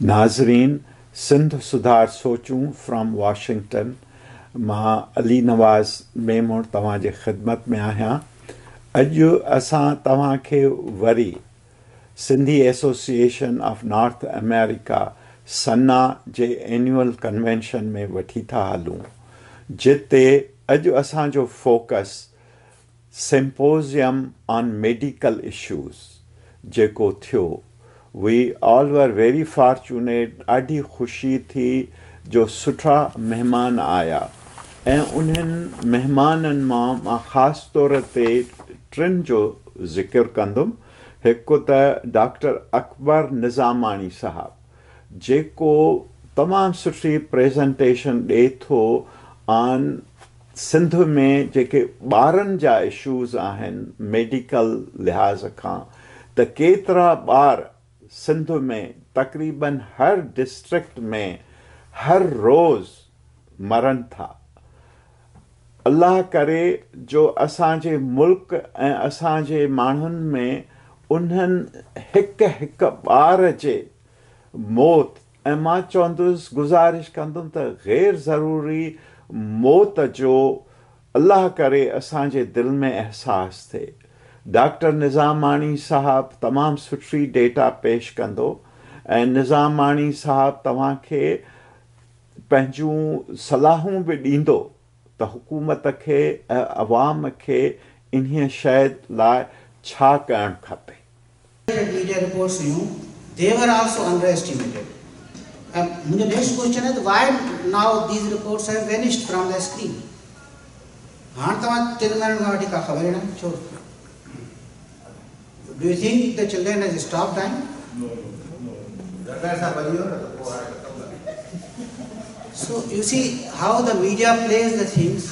नाज़रीन, सिंध सुधार सोचूं फ्रॉम वाशिंगटन। मां अली नवाज़ मेमोर तव्हांजे ख़िदमत में आहियां। अॼु असां तव्हांखे वरी Sindhi association of North America सन्ना जे एनुअल कन्वेंशन में वठी था हलूं, जिते अॼु असांजो focus symposium on medical issues जेको थियो। We all were very fortunate. ॾाढी ख़ुशी थी जो सुठा महिमान आया ऐं उन्हनि महिमाननि मां ख़ासि तौर ते टिनि जो ज़िक्र कंदुमि। हिकु त डॉक्टर अकबर निज़ामाणी साहबु, जेको तमामु सुठी प्रेज़ेंटेशन ॾिए थो ऑन सिंध में जेके ॿारनि जा इश्यूज़ आहिनि मेडिकल लिहाज़ खां, त केतिरा ॿार सिंध में तक़रीबन हर डिस्ट्रिक्ट में हर रोज़ मरनि था। अल्लाह करे जो असांजे मुल्क ऐं असांजे माण्हुनि में उन्हनि हिकु ॿार जे मौत, ऐं मां चवंदुसि गुज़ारिश कंदुमि त ग़ैर ज़रूरी मौत जो अल्लाह करे असांजे दिलि में अहसासु थिए। डॉक्टर निज़ामाणी साहबु तमामु सुठी डेटा पेश कंदो ऐं निज़ामाणी साहबु तव्हांखे पंहिंजूं सलाहूं बि ॾींदो त हुकूमत खे ऐं अवाम खे इन्हीअ शइ लाइ छा करणु खपे। Media reports they were also underestimated. My next question is why now these reports have vanished from the screen? Do you think the children have stopped dying? No. So you see how the media plays the things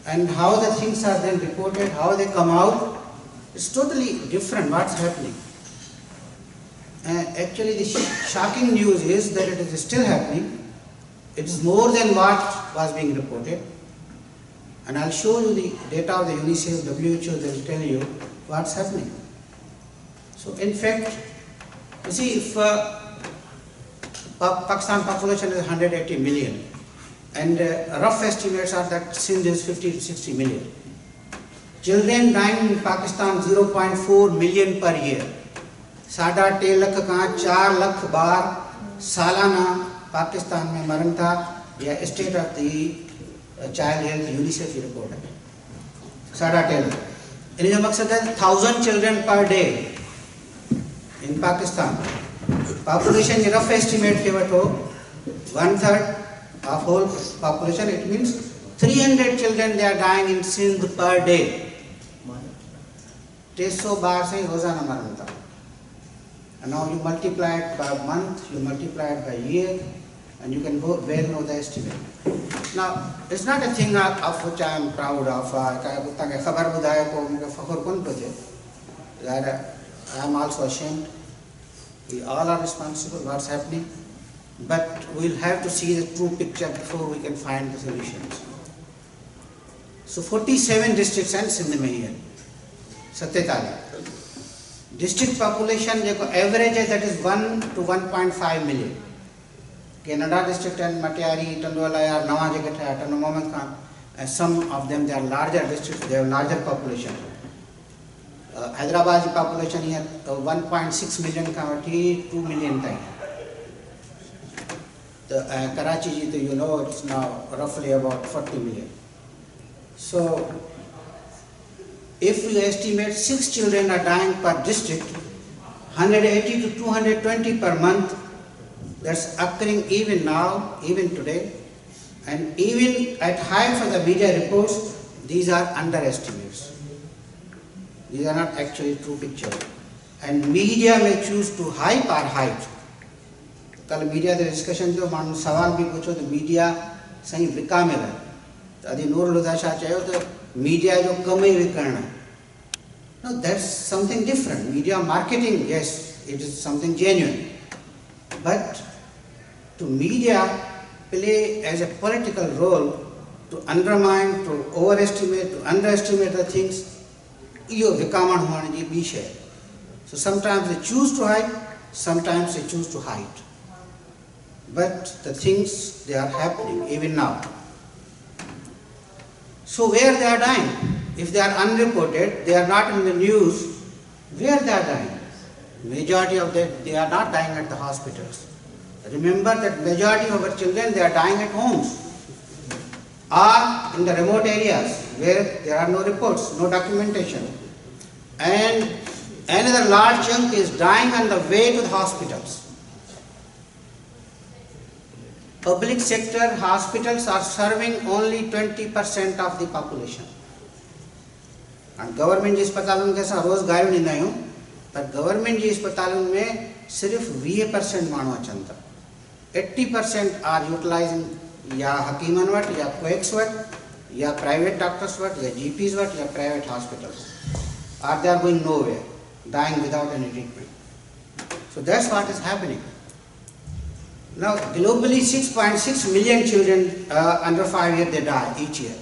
and how the things are then reported, how they come out. It's totally different what's happening. Actually the shocking news is that it is still happening. It is more than what was being reported. And I'll show you the data of the UNICEF, WHO, they will tell you what's happening. So in fact, you see, if Pakistan population is 180 million, and rough estimates are that Sindh is 50 to 60 million. Children dying in Pakistan 0.4 million per year. 3.5 lakh का 4 लाख बार सालाना पाकिस्तान में मरण था। यह state of the child health UNICEF की report है। 3.5 लाख। इनका मकसद है 1000 children per day in Pakistan. Population rough estimate के वटो 1/3 of whole population. It means 300 children they are dying in Sindh per day. 300 बार से रोजाना मरण था. And now you multiply it by month, you multiply it by year, and you can well know the estimate. Now it's not a thing of which I am proud of. I खबर बुधाए को मुझे फखर कौन पजे. I am also ashamed. We all are responsible for what's happening, but we'll have to see the true picture before we can find the solutions. So 47 districts and Sindh में है 47 district population जो average है that is 1 to 1.5 million. Canada district and Matiari, Tandwala are नवा जगह थे Tanu Mohammed Khan. Some of them they are larger districts, they have larger population. Hyderabad population here 1.6 million का 2 million था. The Karachi ji you know it's now roughly about 40 million. So if we estimate 6 children are dying per district, 180 to 220 per month, that's occurring even now, even today, and even at height of the media reports, these are underestimates. These are not actually true picture. And media may choose to hype or hide. कल media the discussion जो मानो सवाल भी पूछो तो media सही विका में रहे. तो अभी नूर लुधा शाह चाहिए तो media जो कम ही विकरना. No, that's something different. Media marketing, yes, it is something genuine. But to media play as a political role to undermine, to overestimate, to underestimate the things, यो विकामण होने जी बीच है. So sometimes they choose to hide, sometimes they choose to hide. but the things, they are happening even now. So where they are dying? If they are unreported, they are not in the news, where they are dying? Majority of them, they are not dying at the hospitals. Remember that majority of our children, they are dying at homes or in the remote areas where there are no reports, no documentation. And another large chunk is dying on the way to the hospitals. Public sector hospitals are serving only 20% of the population. And government जी अस्पतालों के साथ रोज गायब नहीं आयो, पर government जी अस्पतालों में सिर्फ 20% मानव चंदा, 80% are utilizing या हकीमन वट या क्वेक्स वट या private doctors वट या GPs वट या private hospitals, or they are going nowhere, dying without any treatment. So that's what is happening. Now, globally, 6.6 million children under 5 years, they die each year.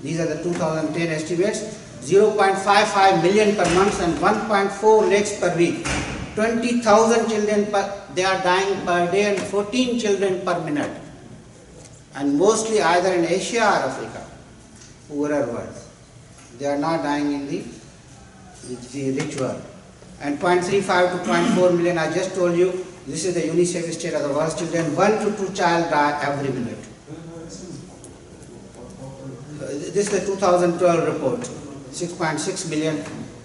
These are the 2010 estimates. 0.55 million per month and 1.4 lakhs per week. 20,000 children they are dying per day and 14 children per minute. And mostly either in Asia or Africa, poorer world. They are not dying in the rich world. And 0.35 to 0.4 million, I just told you, this is the UNICEF state of the world's children. 1 to 2 child die every minute. This is the 2012 report. 6.6 million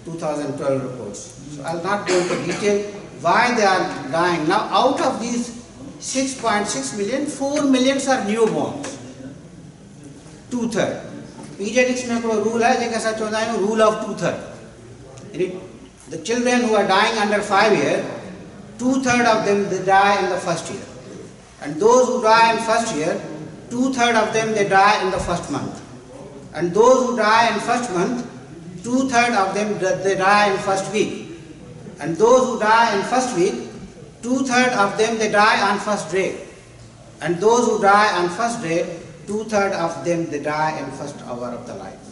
2012 reports. So I'll not go into detail why they are dying. Now out of these 6.6 million, 4 million are newborns. 2/3. Pediatrics में कोई rule है जैसा चलता है rule of 2/3. The children who are dying under 5 years, 2/3 of them they die in the first year, and those who die in first year, 2/3 of them they die in the first month, and those who die in first month, 2/3 of them they die in first week, and those who die in first week, 2/3 of them they die on first day, and those who die on first day, 2/3 of them they die in first hour of the life.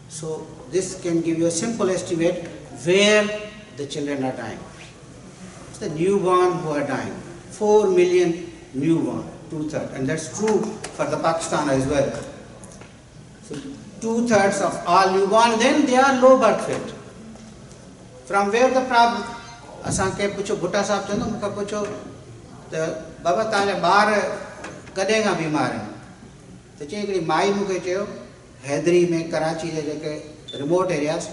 So this can give you a simple estimate where the children are dying. It's the newborn who are dying. 4 million newborn, 2/3, and that's true for the Pakistan as well. So 2/3 of all newborn, then they are low birth weight. From where the problem? असांखे पुछो भुट्टा साहब चवंदो मूंखे पुछो त बाबा तव्हांजा ॿार कॾहिं खां बीमार आहिनि त चई हिकिड़ी माई मूंखे चयो हैदरी में कराची जे जेके रिमोट एरियाज़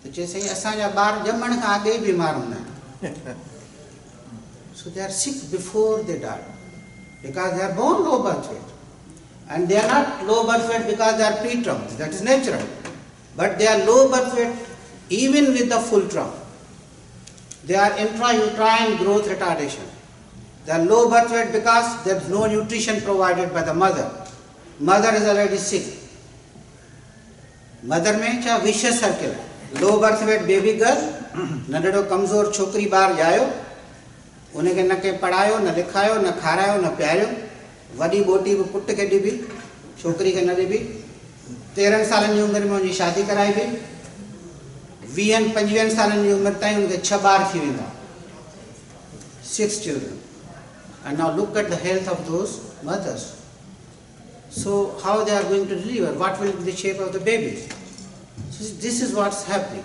त चए साईं असांजा ॿार ॼमण खां अॻु ई बीमार हूंदा आहिनि. So they are sick before they die because they are born low birth weight, and they are not low birth weight because they are preterm, that is natural, but they are low birth weight even with the full term. They are intrauterine growth retardation. They are low birth weight because there is no nutrition provided by the mother. Mother is already sick. Mother में क्या vicious circle. Low birth weight baby girl, नंढड़ो कमज़ोर छोकरी ॿार ॼायो, उनखे न के पढ़ायो, न लिखायो, न खारायो, न प्यारियो, वॾी बोटी बि पुट खे ॾिबी, छोकरी खे न ॾिबी, 13 सालनि जी उमिरि में उनजी शादी कराई बि, 20-25 सालनि जी उमिरि ताईं उनखे 6 ॿार थी वेंदा, 6 children. And now look at the health of those mothers. So how they are going to deliver? What will be the shape of the babies? So this is what's happening.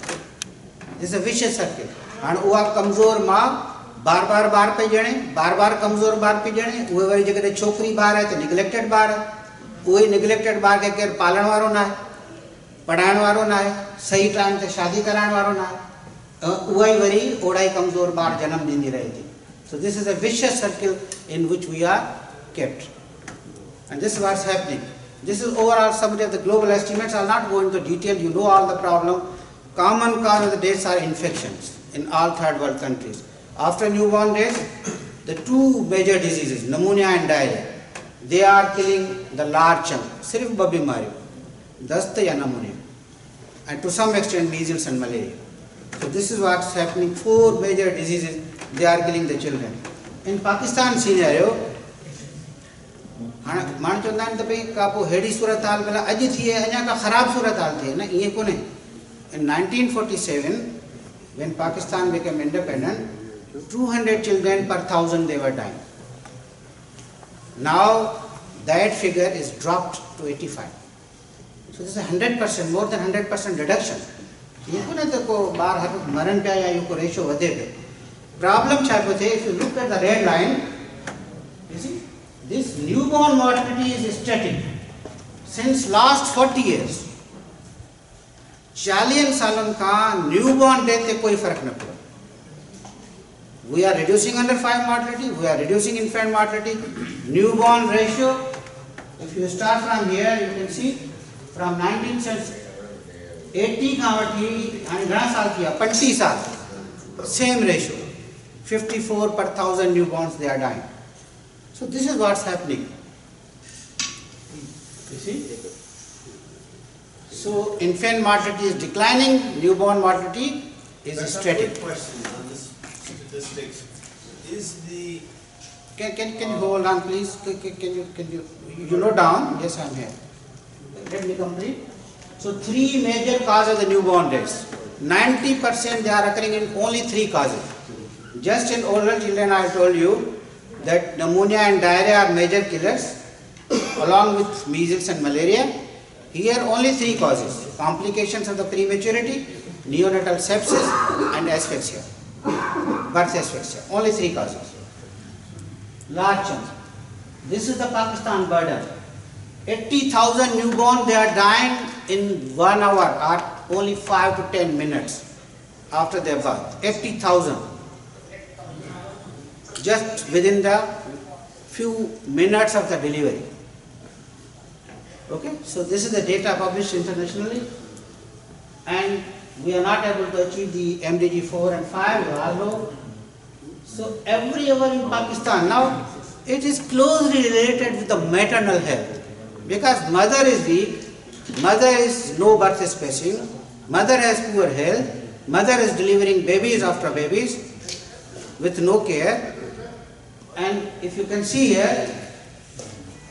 This is a vicious circle. And उहा कमज़ोर माँ बार बार पे ॼणे, बार कमज़ोर ॿार पे ॼणे, उहे worry जेकॾहिं छोकिरी ॿार आहे त निगलेक्टेड ॿार आहे, उहे निगलेक्टेड ॿार खे केरु पालण वारो न आहे, पढ़ाइण वारो न आहे, सही टाइम ते शादी कराइण वारो न आहे, उहा ई वरी ओड़ा ई कमज़ोर ॿार जनम ॾींदी रहे थी. So this is a vicious circle in which we are kept. And this is what's happening. This is overall summary of the global estimates. I'll not go into detail, you know all the problem. Common cause of the deaths are infections in all third world countries. After newborn deaths, the two major diseases, pneumonia and diarrhea, they are killing the large chunk. Sirf babi mari, dast ya pneumonia, and to some extent measles and malaria. So this is what's happening. 4 major diseases, they are killing the children. In Pakistan scenario, माण्हू चवंदा आहिनि त भई का पोइ अहिड़ी सूरत हाल भला अॼु थिए अञा का ख़राबु सूरत हाल थिए न, ईअं कोन्हे. In 1947, when Pakistan became independent, 200 children per 1000 they were dying. Now that figure is dropped to 85. So this is 100%, more than 100% reduction. You couldn't go bar have maran pya you could ratio whatever. Problem if you look at the red line, you see this newborn mortality is static since last 40 years. 40 सालन का newborn death पे कोई फर्क न पड़ा. We are reducing under 5 mortality, we are reducing infant mortality, newborn ratio. If you start from here, you can see from 1980 का 20 साल, same ratio, 54 per 1000 newborns they are dying. So this is what's happening. You see? So infant mortality is declining, newborn mortality is static. Quick question on this statistics. Is the Can you hold on, please? Can you note down? Yes, I'm here. Let me complete. So 3 major causes of the newborn deaths. 90% they are occurring in only 3 causes. Just in oral children, I told you that pneumonia and diarrhea are major killers, along with measles and malaria. Here only 3 causes: complications of the prematurity, neonatal sepsis, and asphyxia, birth asphyxia. Only 3 causes. Large chunk. This is the Pakistan burden. 80,000 newborn they are dying in 1 hour or only 5 to 10 minutes after their birth. 80,000. Just within the few minutes of the delivery. Okay, so this is the data published internationally, and we are not able to achieve the MDG 4 and 5, you all know. So every hour in Pakistan, now it is closely related with the maternal health, because mother is weak, mother is no birth spacing, mother has poor health, mother is delivering babies after babies with no care, and if you can see here,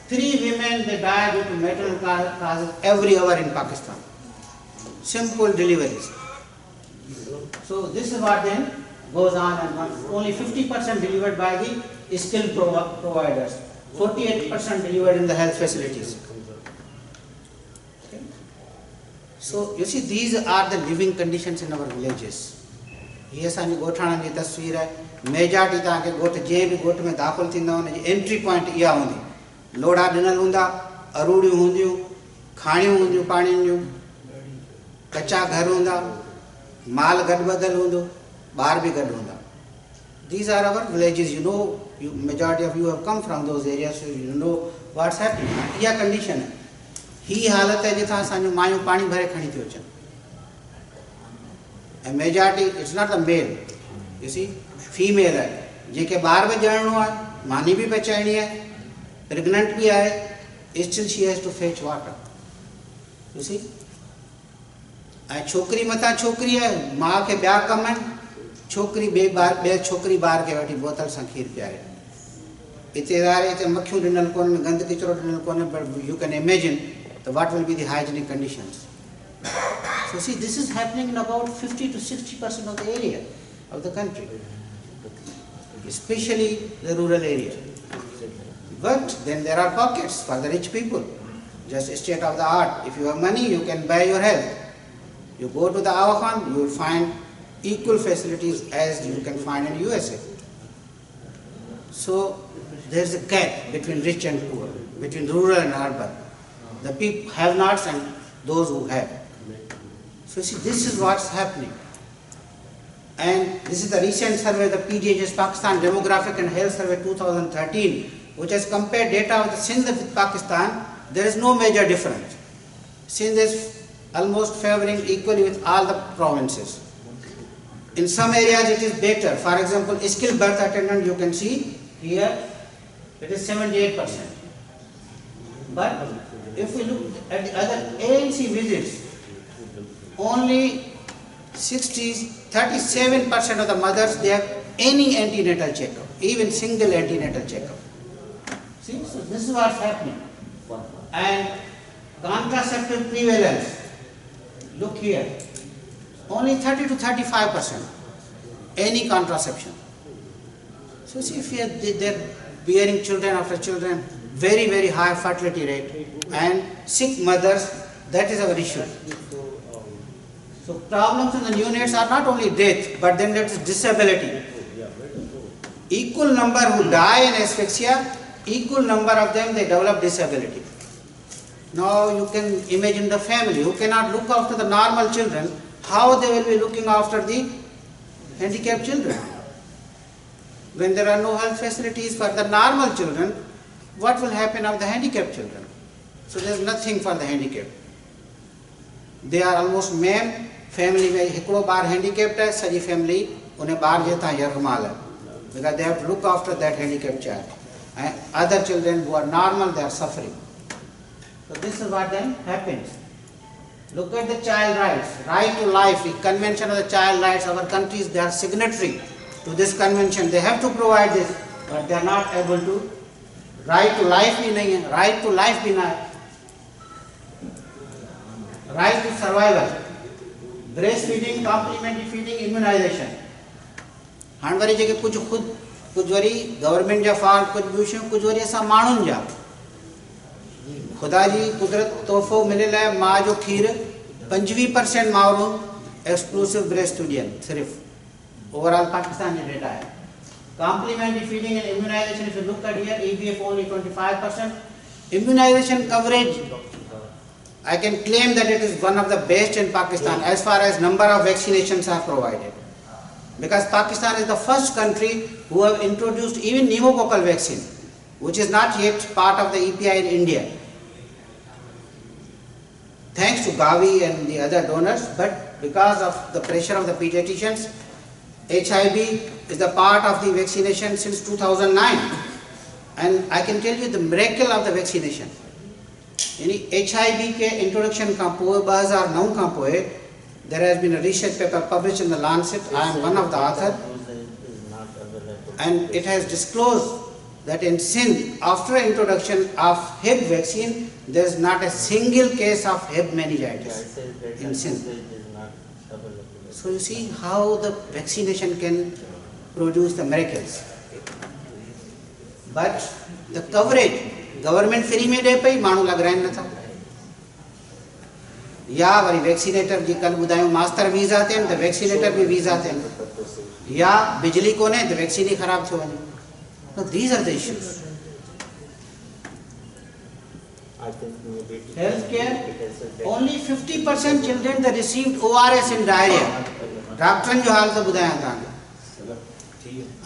3 women they die due to maternal causes every hour in Pakistan. Simple deliveries. So this is what then goes on, and only 50% delivered by the skilled providers, 48% delivered in the health facilities. Okay. So you see, these are the living conditions in our villages. ये सानी गोठाना जी तस्वीर है. Majority ताके गोठ जे भी गोठ में दाखिल थींदा उन जी एंट्री पॉइंट इहा हूंदी. लोड़ा ॾिनल हूंदा, अरूड़ियूं हूंदियूं, खाणियूं हूंदियूं पाणियुनि जूं, कच्चा घर हूंदा, माल गॾु ॿधल हूंदो, ॿार बि गॾु हूंदा. These are our villages. You know, majority of you have come from those areas, so you know what's happening. इहा कंडीशन है. ही हालत है जिथां असांजूं मायूं पाणी भरे खणी थियूं अचनि. And majority, it's not the male. You see, female है. जेके ॿार बि ॼणणो आहे, मानी बि बचाइणी आहे, pregnant भी है, still she has to fetch water. You see? ऐं छोकरी मथां छोकरी है, मां खे ॿिया कम आहिनि, छोकरी ॿिए छोकरी ॿार खे वठी बोतल सां खीर पीआरे. हिते मक्खियूं ॾिनल कोन्हनि, गंद किचिरो ॾिनल कोन्हे, but you can imagine what will be the hygienic conditions. So see, this is happening in about 50 to 60% of the area of the country, especially the rural area. But then there are pockets for the rich people, just state of the art. If you have money, you can buy your health. You go to the Aga Khan, you will find equal facilities as you can find in USA. So there is a gap between rich and poor, between rural and urban. The people have nots and those who have. So see, this is what's happening. And this is the recent survey, the PDHS Pakistan Demographic and Health Survey 2013, which has compared data of the Sindh with Pakistan. There is no major difference. Sindh is almost favoring equally with all the provinces. In some areas it is better. For example, skilled birth attendant, you can see here, it is 78%. But if we look at the other ANC visits, only 37% of the mothers, they have any antenatal checkup, even single antenatal checkup. See, so this is what's happening. And contraceptive prevalence, look here, only 30 to 35%, any contraception. So see, if they're bearing children after children, very, very high fertility rate, and sick mothers, that is our issue. So problems in the neonates are not only death, but then there is disability. Equal number who die in asphyxia, equal number of them they develop disability. Now you can imagine the family who cannot look after the normal children, how they will be looking after the handicapped children. When there are no health facilities for the normal children, what will happen of the handicapped children? So there is nothing for the handicapped. They are almost ma'am, family में हिकड़ो बार handicapped है, सजी family उन्हें बाहर जेता यरमाल है, because they have to look after that handicapped child. And other children who are normal, they are suffering. So this is what then happens. Look at the child rights, right to life, the convention of the child rights. Our countries, they are signatory to this convention. They have to provide this, but they are not able to. Right to life भी नहीं है, right to life भी ना है. Right to survival, breastfeeding, complementary feeding, immunization. हाण worry जेके कुछ खुद कुछ वरी गवर्नमेंट जा फाल्ट कुछ विषय कुछ वरी असां माण्हुनि जा खुदा जी कुदरत तोहफ़ो मिलियल आहे मां जो खीर 25% माण्हू एक्सक्लूसिव ब्रेस्ट फीडिंग सिर्फ ओवरऑल पाकिस्तान जो डेटा है. Complementary feeding and immunization, if you look at here, EVF only 25%. Immunization coverage, I can claim that it is one of the best in Pakistan as far as number of vaccinations are provided. Because Pakistan is the first country who have introduced even pneumococcal vaccine, which is not yet part of the EPI in India. Thanks to Gavi and the other donors, but because of the pressure of the pediatricians, HIV is the part of the vaccination since 2009, and I can tell you the miracle of the vaccination. यानी HIV के introduction का पोए 2009 का पोए, there has been a research paper published in the Lancet. I am one of the authors, and it has disclosed that in Sindh, after introduction of Hib vaccine, there is not a single case of Hib meningitis in Sindh. So you see how the vaccination can produce the miracles. But the coverage, government free में दे पई माण्हू लॻराइनि नथा. या worry vaccinator जी कल ॿुधायूं master visa थियनि त vaccinator भी वीज़ा थियनि, या बिजली कोन्हे त वैक्सीन ही ख़राब थी वञे. So these are the issues. Healthcare, only 50% children that received ORS in diarrhea. डॉक्टरनि जो हाल तो ॿुधायां तव्हांखे.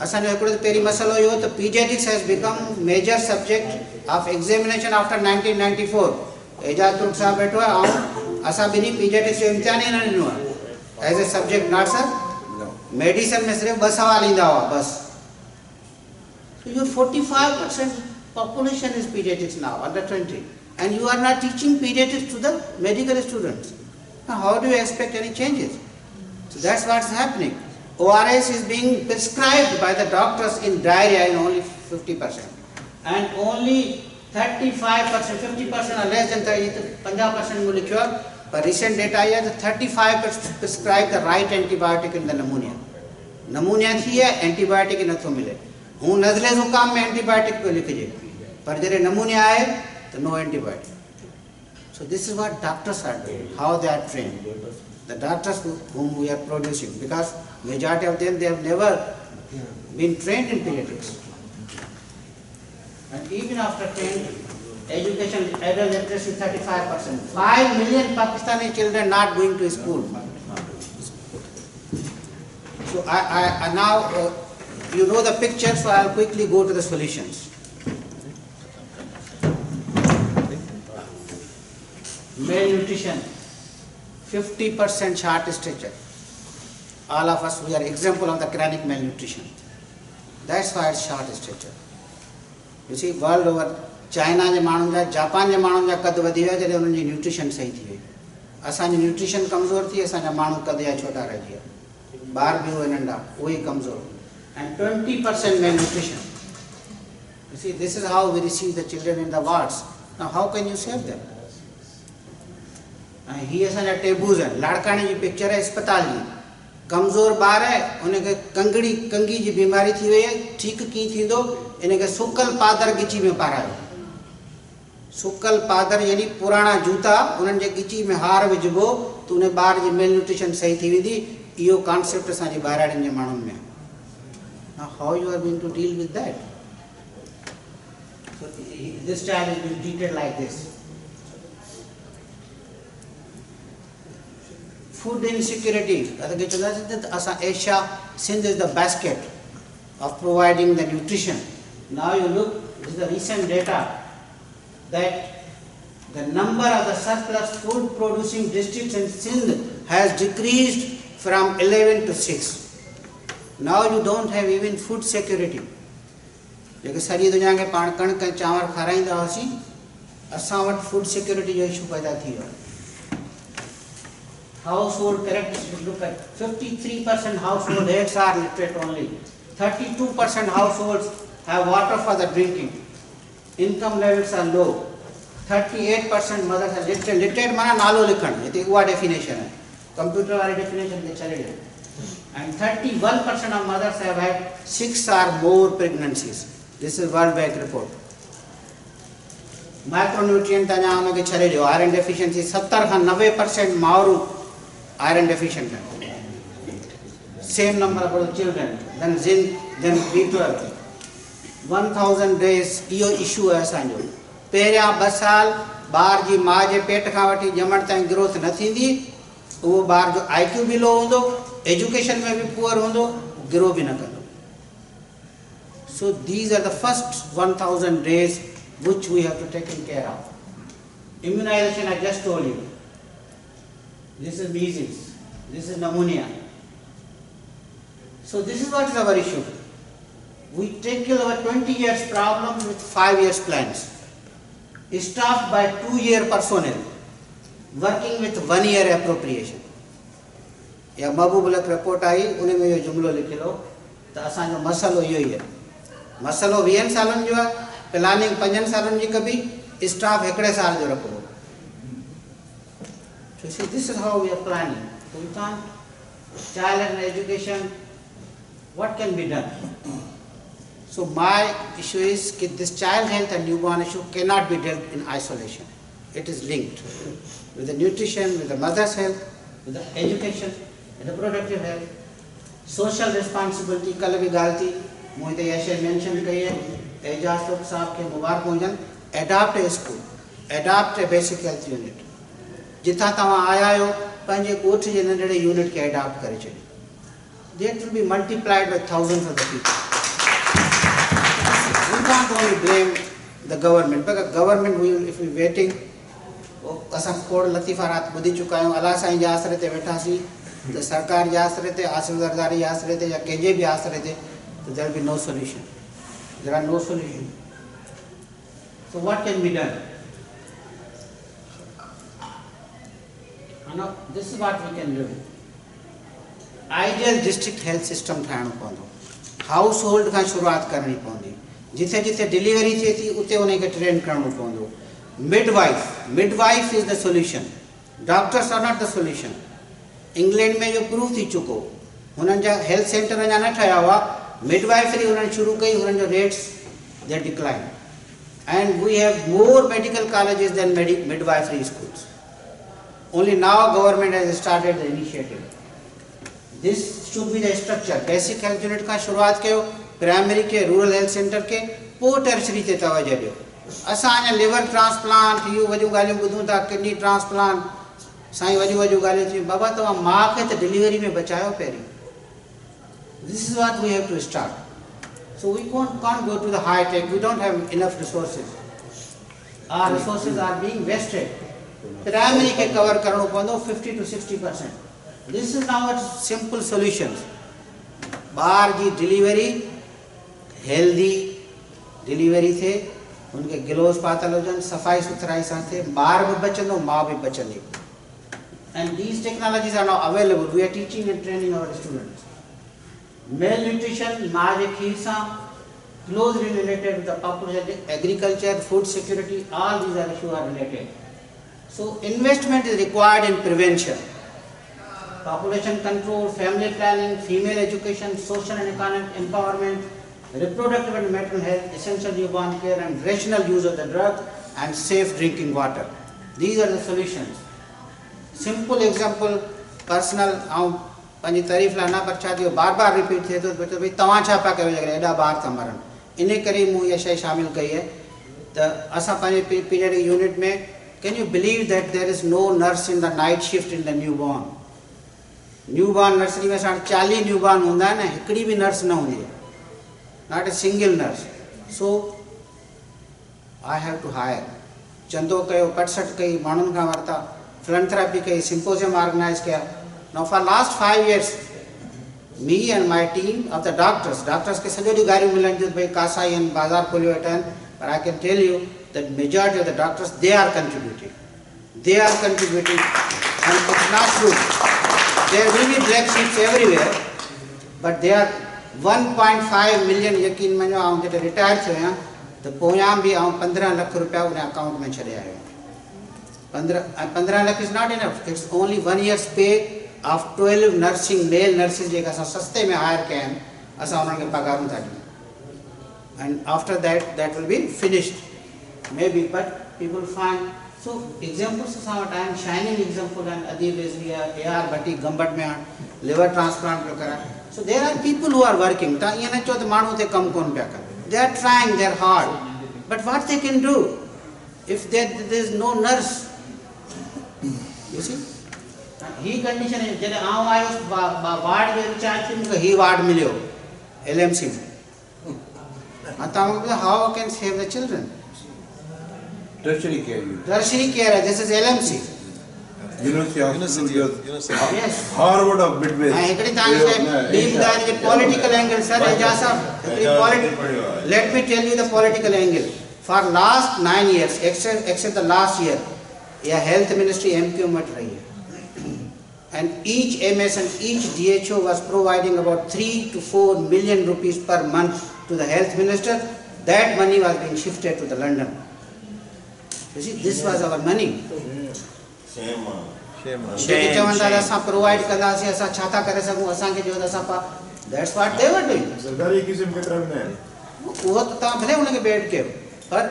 असांजो हिकिड़ो पहिरीं मसइलो इहो त paediatrics has become major subject of examination after 1994. Ejaz Turk साहब वेठो आहे ऐं असां ॿिन्ही पीडियाट्रिक्स जो इम्तिहान ई न ॾिनो आहे as a subject. Not sir, medicine में सिर्फ़ु 2 सवाल ईंदा हुआ बस. So your 45% population is pediatrics now, under 20, and you are not teaching pediatrics to the medical students. Now how do you expect any changes? So that's what's happening. ORS is being prescribed by the doctors in diarrhea in only 50%, and only 35%, 50% or less than 50% will cure. But recent data is that 35% prescribe the right antibiotic in the pneumonia. Pneumonia थी है antibiotic नथो मिले. हूँ नज़ले ज़ुकाम में antibiotic पे लिखिजे, पर जरे pneumonia आए तो no antibiotic. So this is what doctors are doing, how they are trained. The doctors whom we are producing, because majority of them, they have never been trained in pediatrics. And even after trained, education, adult literacy 35%. 5 million Pakistani children not going to school. So I now, you know the picture, so I'll quickly go to the solutions. Malnutrition. 50% short stature. All of us, we are example of the chronic malnutrition. That's why it's short stature. You see, world over, China जे माण्हुनि जा, Japan जे माण्हुनि जा कद वधी विया जॾहिं उन्हनि जी nutrition सही थी वई. असांजी न्यूट्रिशन कमज़ोर थी, असांजा माण्हू कद जा छोटा रहिजी विया. ॿार बि उहे नंढा, उहे कमज़ोर. And 20% malnutrition. You see, this is how we receive the children in the wards. Now, how can you save them? ही असांजा टेबूज़ आहिनि. लाड़काणे जी पिक्चर आहे अस्पताल जी. कमज़ोर ॿार आहे, उनखे कंगी जी बीमारी थी वई आहे, ठीकु कीअं थींदो, इनखे सुकल पादर गिची में पारायो. सुकल पादर यानी पुराना जूता उन्हनि जे गिची में हार विझबो तो उन ॿार जी मेल न्यूट्रिशन सही थी वेंदी। इहो कॉन्सेप्ट असांजे ॿाहिराड़ियुनि जे माण्हुनि में। Now how you are going to deal with that? So this child is being treated like this. Food insecurity. Asia, Sindh is the basket of providing the nutrition. Now you look, this is the recent data that the number of the surplus food producing districts in Sindh has decreased from 11 to 6. Now you don't have even food security. जेके सारी दुनिया के पाण कणक चांवर खाराईंदा हुआसीं, असां वटि food security जो इशू पैदा थी वियो। Household characteristics, look at 53% household heads are literate only. 32% households have water for the drinking. Income levels are low. 38% mothers are literate. Literate माना नालो लिखण, ये उहा definition है। कंप्यूटर वाली definition के चले गए। And 31% of mothers have had 6 or more pregnancies. This is World Bank report. Micronutrient तञा उनके छॾे ॾियो, iron deficiency 70 खां 90% माउरूं iron deficient है. Same number of children, then zinc, then B12. 1000 days इहो issue है असांजो. पहिरियां 2 साल ॿार जी माउ जे पेट खां वठी ॼमण ताईं ग्रोथ न थींदी, उहो ॿार जो IQ भी लो हूंदो, एजुकेशन में भी पुअर हूंदो, ग्रो भी न कंदो. So these are the first 1000 days which we have to take care of. Immunization I just told you. This is measles, this is pneumonia. So this is what is our issue. We tackle our 20 years problem with 5 years plans. Staffed by 2-year personnel, working with 1 year appropriation. या महबूबुलक report आई उन में इहो जुमिलो लिखियलु त असांजो मसइलो इहो ई आहे. मसइलो 20 सालनि जो आहे, प्लानिंग 5 सालनि जी कबी, स्टाफ 1 साल जो रखिबो. So see, this is how we are planning. So we can't, child and education, what can be done? So my issue is that this child health and newborn issue cannot be dealt in isolation. It is linked with the nutrition, with the mother's health, with the education, with the productive health, social responsibility. कल भी गाल थी, मुझे ऐसे mention कही है, एजाज लोग साहब के मुबारक होजन. Adopt a school, adopt a basic health unit. जिथा तव्हां आया हो, पंहिंजे ॻोठ जे नंढड़े यूनिट खे adopt करे छॾियो. That will be multiplied by thousands of the people. We can't only blame the government, because government will, if we waiting, असां खोड़ लतीफ़ा रात ॿुधी चुका आहियूं. अलाह साईं जे आसरे ते वेठासीं, त सरकार जे आसरे ते, आसिफ ज़रदारी जे आसरे ते, या कंहिंजे बि आसरे ते, तो there will be no solution. There are no solutions. So what can be done? Now, this is what we can do. Ideal district health system ठाहिणो पवंदो. Household खां शुरुआत करणी पवंदी. जिथे जिथे डिलीवरी थिए थी उते उनखे ट्रेन करणो पवंदो. Midwife is the solution. Doctors are not the solution. England में जो प्रूव थी चुको, हुननि जा हेल्थ सेंटर अञा न ठहिया हुआ, मिडवाइफरी हुननि शुरू कई, हुननि जो rates they decline. And we have more medical colleges than midwifery schools. Only now government has started the initiative. This should be the structure. Basic health unit का शुरुआत कयो, प्राइमरी के, रूरल हेल्थ सेंटर के, पोइ tertiary ते तवज्जो ॾियो. असां अञा लिवर ट्रांसप्लांट, इहो वॾियूं ॻाल्हियूं ॿुधूं था, किडनी ट्रांसप्लांट, साईं वॾियूं वॾियूं ॻाल्हियूं थियूं. बाबा तव्हां माउ खे त डिलीवरी में बचायो पहिरीं. This is what we have to start. So we can't go to the high tech. We don't have enough resources. Our resources are being wasted. Primary के cover करणो पवंदो 50 to 60%. This is now a simple solutions. ॿार जी delivery healthy delivery थे, उनके gloves पातल हुजनि, सफ़ाई सुथराई सां थे, ॿार भी बचंदो, माउ भी बचंदी. And these technologies are now available. We are teaching and training our students. Malnutrition, मां जे खीर सां closely related with the population, agriculture, food security, all these issues are related. So investment is required in prevention. Population control, family planning, female education, social and economic empowerment, reproductive and maternal health, essential newborn care, and rational use of the drug, and safe drinking water. These are the solutions. Simple example, personal, पंहिंजी तारीफ़ लाइ न पर छा थियो बार बार repeat थिए थो भई तव्हां छा पिया कयो जॾहिं एॾा ॿार था मरनि इन करे मूं इहा शइ शामिलु कई आहे त असां पंहिंजे पीरियडिक यूनिट में can you believe that there is no nurse in the night shift in the newborn nursery में साढ़े 40 न्यू बॉर्न हूंदा आहिनि हिकिड़ी बि नर्स न हूंदी आहे not a single nurse so I have to hire चंदो कयो पटसठ कई माण्हुनि खां वरिता फिलंथेरेपी कई सिंपोजियम ऑर्गेनाइज किया. Now for last 5 years, me and my team of the doctors के सॼो ॾींहुं गारियूं मिलनि थियूं भई कासा आहिनि बाज़ार खोलियो वेठा आहिनि but I can tell you that majority of the doctors they are contributing and it's not true. There will be black sheeps everywhere but they are 1.5 million यकीन मञो आउं जॾहिं रिटायर थियो आहियां त पोयां बि आउं 15 लाख रुपया उन अकाउंट में छॾे आयो 15 lakh is not enough. It's only 1 year's pay of 12 male nurses जेका असां सस्ते में हायर कया आहिनि असां उन्हनि खे पगारूं था ॾियूं and after that will be finished maybe but people find so examples असां वटि आहिनि shining example and Adib Rizvi AR Bhatti Gambat में liver transplant पियो कराए so there are people who are working तव्हां ईअं न चओ त माण्हू हुते कमु कोन पिया कनि they are trying they are hard but what they can do if there is no nurse you see he condition है जॾहिं आउं आयुसि वार्ड में इंचार्ज थी मूंखे ही वार्ड मिलियो LMC में how can save the children tertiary care this is LMC University yes Harvard of Midway हिकिड़ी तव्हांखे ॿी ॿुधाइण जी political angle sir एजाज़ साहब let me tell you the political angle for last 9 years except the last year यह health ministry MQ मट रही है and each MS and each DHO was providing about 3 to 4 million rupees per month to the health minister. That money was being shifted to the London. You see, this was our money. Provide that's what they were doing. But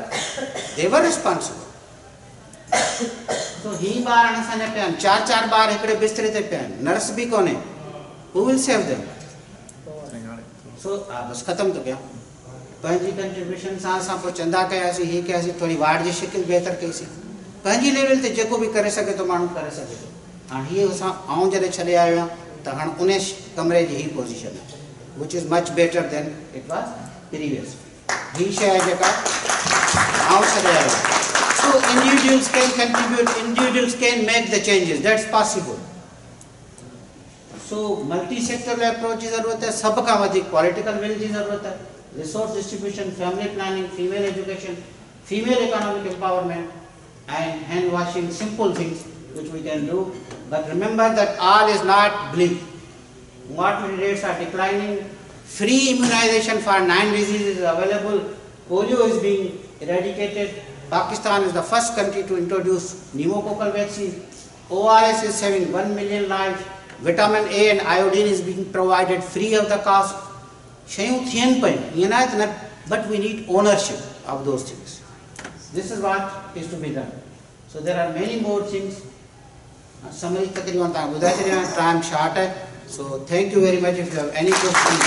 they were responsible. So he bar and son pe चार बार एकड़े बिस्तरे ते पे nurse भी कोने who will save them so बस खत्म तो क्या पंहिंजी कंट्रीब्यूशन सां असां पोइ चंदा कयासीं ही कयासीं थोड़ी वार्ड जी शिकिल बेहतर कईसीं पंहिंजी लेवल ते जेको बि करे सघे थो माण्हू करे सघे थो हाणे हीअ असां आउं जॾहिं छॾे आयो आहियां त हाणे उन कमरे जी ही पोजीशन आहे which is much better than it was previous ही शइ आहे जेका आउं छॾे आयो आहियां So individuals can contribute, individuals can make the changes, that's possible. So multi-sectoral approach की ज़रूरत है, सब का अधिक political will की ज़रूरत है, resource distribution, family planning, female education, female economic empowerment, and hand washing, simple things which we can do. But remember that all is not bleak. Mortality rates are declining. Free immunization for 9 diseases is available. Polio is being eradicated. Pakistan is the first country to introduce pneumococcal vaccine. ORS is saving 1 million lives. Vitamin A and iodine is being provided free of the cost. But we need ownership of those things. This is what is to be done. So there are many more things. Summary time short. So thank you very much. If you have any questions.